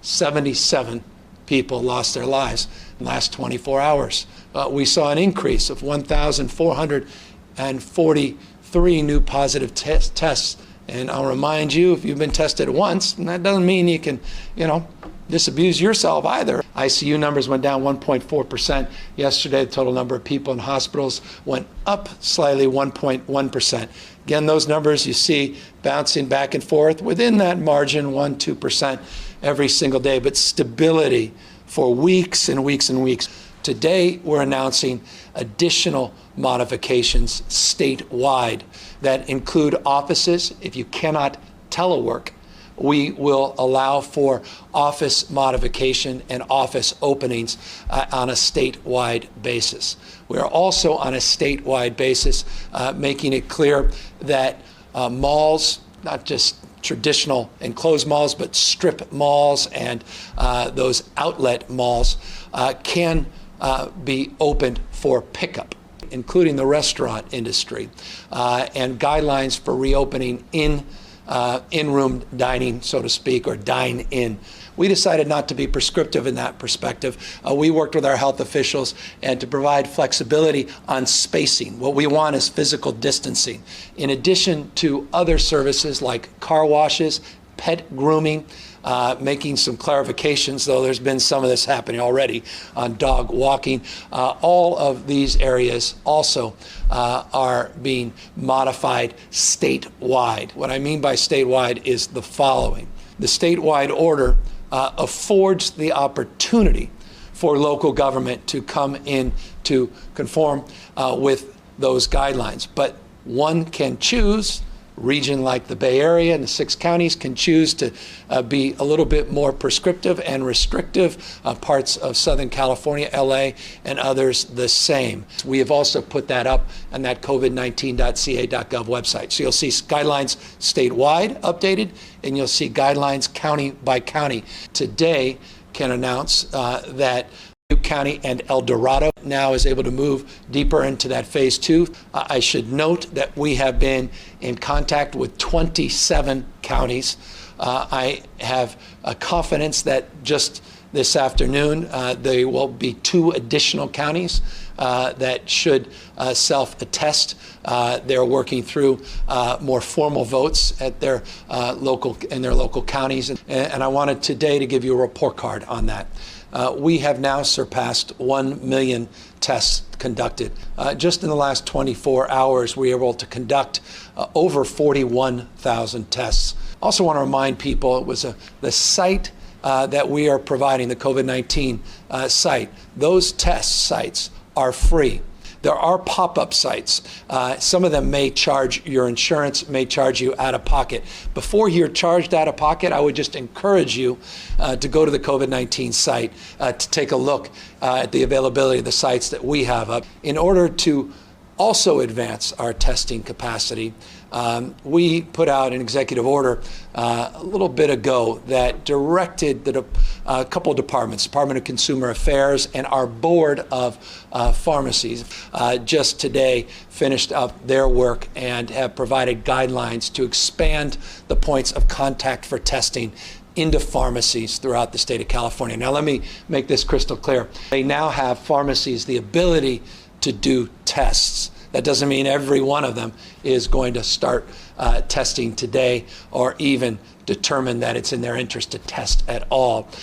77 people lost their lives in the last 24 hours. We saw an increase of 1,443 new positive tests. And I'll remind you, if you've been tested once, that doesn't mean you can, disabuse yourself either. ICU numbers went down 1.4% yesterday. The total number of people in hospitals went up slightly, 1.1%. Again, those numbers you see bouncing back and forth within that margin, 1-2% every single day, but stability for weeks and weeks and weeks. Today, we're announcing additional modifications statewide that include offices. If you cannot telework, we will allow for office modification and office openings on a statewide basis. We are also on a statewide basis making it clear that malls, not just traditional enclosed malls, but strip malls and those outlet malls can be opened for pickup, including the restaurant industry, and guidelines for reopening in-room dining, so to speak, or dine-in. We decided not to be prescriptive in that perspective. We worked with our health officials and to provide flexibility on spacing. What we want is physical distancing. In addition to other services like car washes, pet grooming, making some clarifications, though there's been some of this happening already on dog walking. All of these areas also are being modified statewide. What I mean by statewide is the following. The statewide order affords the opportunity for local government to come in to conform with those guidelines. But one can choose. Region like the Bay Area and the 6 counties can choose to be a little bit more prescriptive and restrictive. Parts of Southern California, LA, and others the same. We have also put that up on that covid19.ca.gov website. So you'll see guidelines statewide updated, and you'll see guidelines county by county. Today can announce that Duke County and El Dorado now is able to move deeper into that phase 2. I should note that we have been in contact with 27 counties. I have confidence that just this afternoon there will be 2 additional counties that should self-attest. They're working through more formal votes at their local counties, and I wanted today to give you a report card on that. We have now surpassed 1 million tests conducted. Just in the last 24 hours, we were able to conduct over 41,000 tests. Also want to remind people it was the site that we are providing, the COVID-19 site. Those test sites are free. There are pop-up sites. Some of them may charge your insurance, may charge you out of pocket. Before you're charged out of pocket, I would just encourage you to go to the COVID-19 site to take a look at the availability of the sites that we have up. In order to also advance our testing capacity, we put out an executive order a little bit ago that directed a couple of departments, Department of Consumer Affairs and our board of pharmacies, just today finished up their work and have provided guidelines to expand the points of contact for testing into pharmacies throughout the state of California. Now let me make this crystal clear. They now have pharmacies the ability to do tests. That doesn't mean every one of them is going to start testing today or even determine that it's in their interest to test at all.